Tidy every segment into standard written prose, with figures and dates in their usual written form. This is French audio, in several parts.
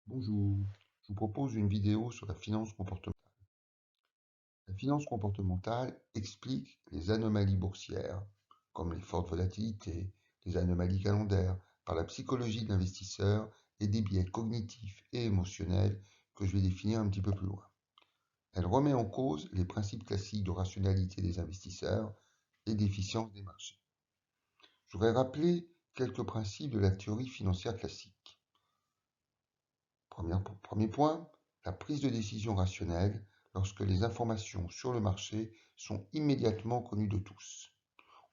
Bonjour, je vous propose une vidéo sur la finance comportementale. La finance comportementale explique les anomalies boursières, comme les fortes volatilités, les anomalies calendaires, par la psychologie de l'investisseur et des biais cognitifs et émotionnels que je vais définir un petit peu plus loin. Elle remet en cause les principes classiques de rationalité des investisseurs et d'efficience des marchés. Je voudrais rappeler quelques principes de la théorie financière classique. Premier point, la prise de décision rationnelle lorsque les informations sur le marché sont immédiatement connues de tous.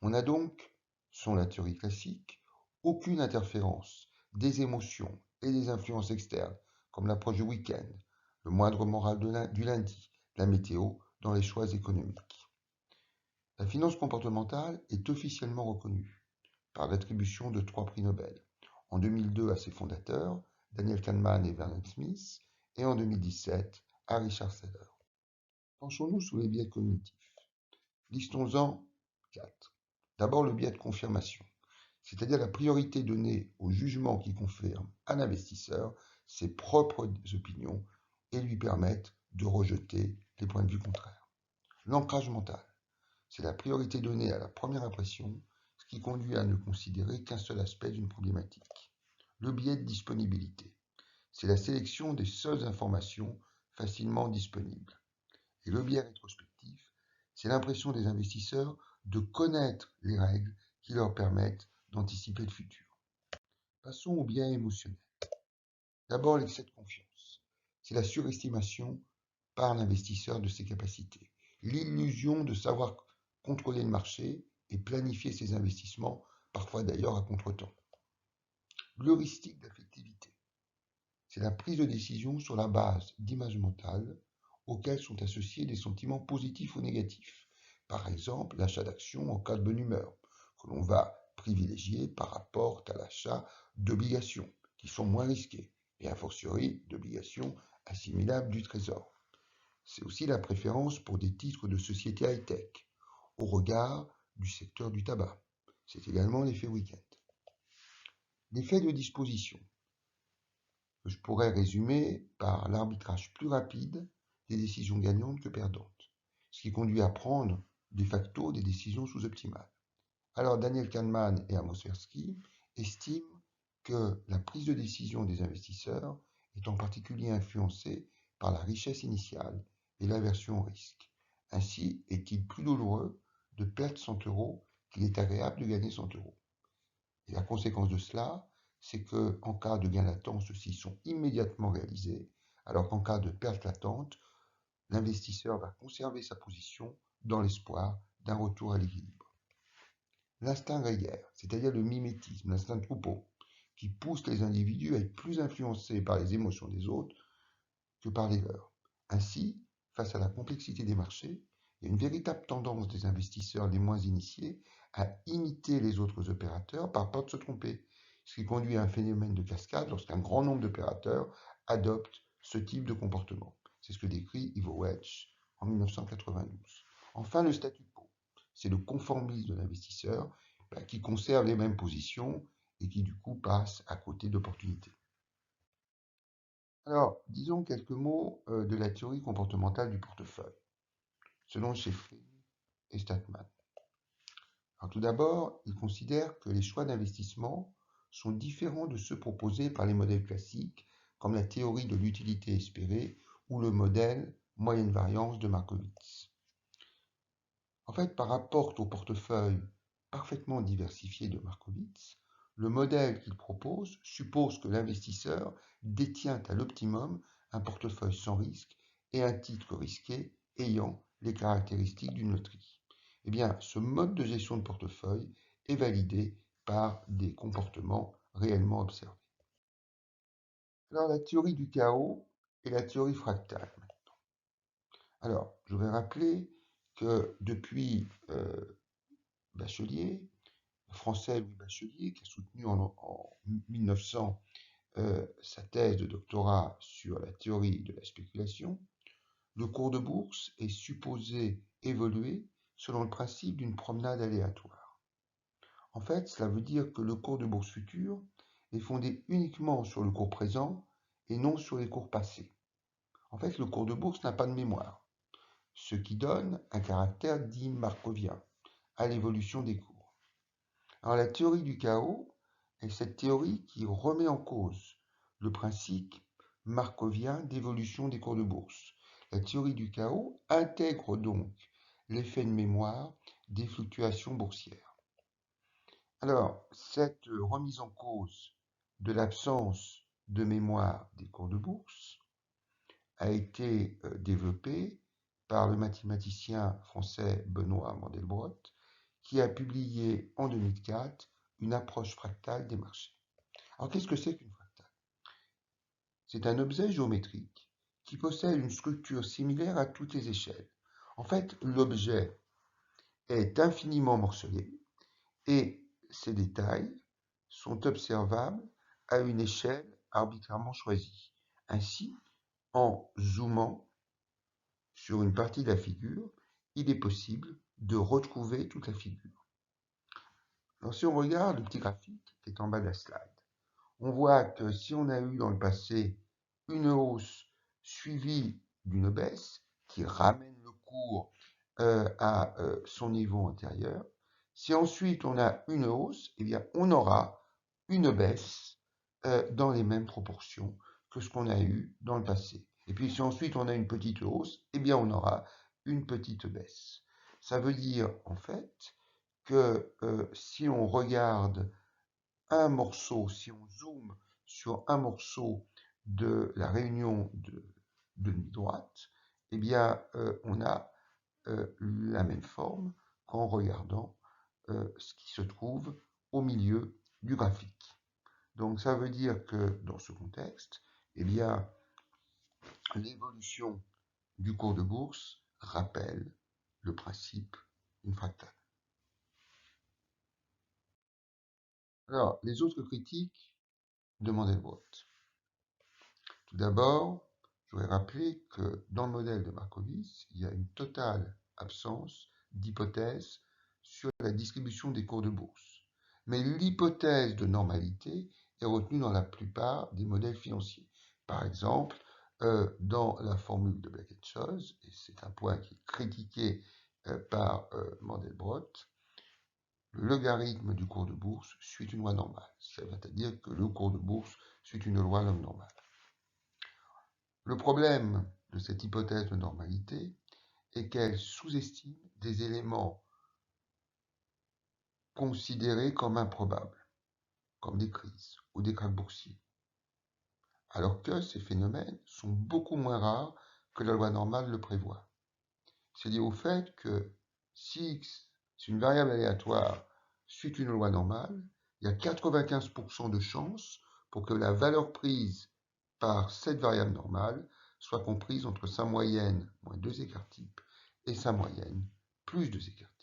On n'a donc, selon la théorie classique, aucune interférence des émotions et des influences externes, comme l'approche du week-end, le moindre moral du lundi, la météo, dans les choix économiques. La finance comportementale est officiellement reconnue par l'attribution de 3 prix Nobel. En 2002 à ses fondateurs, Daniel Kahneman et Vernon Smith, et en 2017 à Richard Thaler. Penchons-nous sur les biais cognitifs. Listons-en 4. D'abord le biais de confirmation, c'est-à-dire la priorité donnée au jugement qui confirme à l'investisseur ses propres opinions et lui permettent de rejeter les points de vue contraires. L'ancrage mental, c'est la priorité donnée à la première impression, ce qui conduit à ne considérer qu'un seul aspect d'une problématique. Le biais de disponibilité, c'est la sélection des seules informations facilement disponibles. Et le biais rétrospectif, c'est l'impression des investisseurs de connaître les règles qui leur permettent d'anticiper le futur. Passons au biais émotionnel. D'abord, l'excès de confiance. C'est la surestimation par l'investisseur de ses capacités. L'illusion de savoir contrôler le marché et planifier ses investissements, parfois d'ailleurs à contretemps. L'heuristique d'affectivité. C'est la prise de décision sur la base d'images mentales auxquelles sont associés des sentiments positifs ou négatifs. Par exemple, l'achat d'actions en cas de bonne humeur, que l'on va privilégier par rapport à l'achat d'obligations, qui sont moins risquées, et a fortiori d'obligations assimilables du trésor. C'est aussi la préférence pour des titres de société high-tech, au regard du secteur du tabac. C'est également l'effet week-end. L'effet de disposition, que je pourrais résumer par l'arbitrage plus rapide des décisions gagnantes que perdantes, ce qui conduit à prendre de facto des décisions sous-optimales. Alors Daniel Kahneman et Amos Tversky estiment que la prise de décision des investisseurs est en particulier influencée par la richesse initiale et l'aversion au risque. Ainsi est-il plus douloureux de perdre 100 euros qu'il est agréable de gagner 100 euros. Et la conséquence de cela, c'est qu'en cas de gain latent, ceux-ci sont immédiatement réalisés, alors qu'en cas de perte latente, l'investisseur va conserver sa position dans l'espoir d'un retour à l'équilibre. L'instinct grégaire, c'est-à-dire le mimétisme, l'instinct de troupeau, qui pousse les individus à être plus influencés par les émotions des autres que par les leurs. Ainsi, face à la complexité des marchés, il y a une véritable tendance des investisseurs les moins initiés à imiter les autres opérateurs par peur de se tromper, ce qui conduit à un phénomène de cascade lorsqu'un grand nombre d'opérateurs adoptent ce type de comportement. C'est ce que décrit Ivo Welch en 1992. Enfin, le statu quo, c'est le conformisme de l'investisseur qui conserve les mêmes positions et qui du coup passe à côté d'opportunités. Alors, disons quelques mots de la théorie comportementale du portefeuille, selon Sheffield et Statman. Alors, tout d'abord, ils considèrent que les choix d'investissement sont différents de ceux proposés par les modèles classiques, comme la théorie de l'utilité espérée ou le modèle moyenne variance de Markowitz. En fait, par rapport au portefeuille parfaitement diversifié de Markowitz, le modèle qu'il propose suppose que l'investisseur détient à l'optimum un portefeuille sans risque et un titre risqué ayant les caractéristiques d'une loterie. Eh bien, ce mode de gestion de portefeuille est validé par des comportements réellement observés. Alors, la théorie du chaos et la théorie fractale. Alors, je vais rappeler que depuis Bachelier, français Louis Bachelier, qui a soutenu en 1900 sa thèse de doctorat sur la théorie de la spéculation, le cours de bourse est supposé évoluer selon le principe d'une promenade aléatoire. En fait, cela veut dire que le cours de bourse futur est fondé uniquement sur le cours présent et non sur les cours passés. En fait, le cours de bourse n'a pas de mémoire, ce qui donne un caractère dit markovien à l'évolution des cours. Alors la théorie du chaos est cette théorie qui remet en cause le principe markovien d'évolution des cours de bourse. La théorie du chaos intègre donc l'effet de mémoire des fluctuations boursières. Alors, cette remise en cause de l'absence de mémoire des cours de bourse a été développée par le mathématicien français Benoît Mandelbrot, qui a publié en 2004 une approche fractale des marchés. Alors, qu'est-ce que c'est qu'une fractale? C'est un objet géométrique qui possède une structure similaire à toutes les échelles. En fait, l'objet est infiniment morcelé et ces détails sont observables à une échelle arbitrairement choisie. Ainsi, en zoomant sur une partie de la figure, il est possible de retrouver toute la figure. Alors, si on regarde le petit graphique qui est en bas de la slide, on voit que si on a eu dans le passé une hausse suivie d'une baisse qui ramène le cours à son niveau antérieur, si ensuite on a une hausse, eh bien on aura une baisse dans les mêmes proportions que ce qu'on a eu dans le passé. Et puis si ensuite on a une petite hausse, eh bien on aura une petite baisse. Ça veut dire en fait que si on regarde un morceau, si on zoome sur un morceau de la réunion de demi-droite, eh bien on a la même forme qu'en regardant ce qui se trouve au milieu du graphique. Donc ça veut dire que dans ce contexte, eh bien, l'évolution du cours de bourse rappelle le principe d'une fractale. Alors, les autres critiques de Mandelbrot. Tout d'abord, je voudrais rappeler que dans le modèle de Markowitz, il y a une totale absence d'hypothèse sur la distribution des cours de bourse. Mais l'hypothèse de normalité est retenue dans la plupart des modèles financiers. Par exemple, dans la formule de Black-Scholes, et c'est un point qui est critiqué par Mandelbrot, le logarithme du cours de bourse suit une loi normale. C'est-à-dire que le cours de bourse suit une loi normale. Le problème de cette hypothèse de normalité est qu'elle sous-estime des éléments considérés comme improbables, comme des crises ou des krachs boursiers, alors que ces phénomènes sont beaucoup moins rares que la loi normale le prévoit. C'est lié au fait que si x, c'est une variable aléatoire, suit une loi normale, il y a 95% de chances pour que la valeur prise par cette variable normale soit comprise entre sa moyenne moins 2 écarts types et sa moyenne plus 2 écarts types.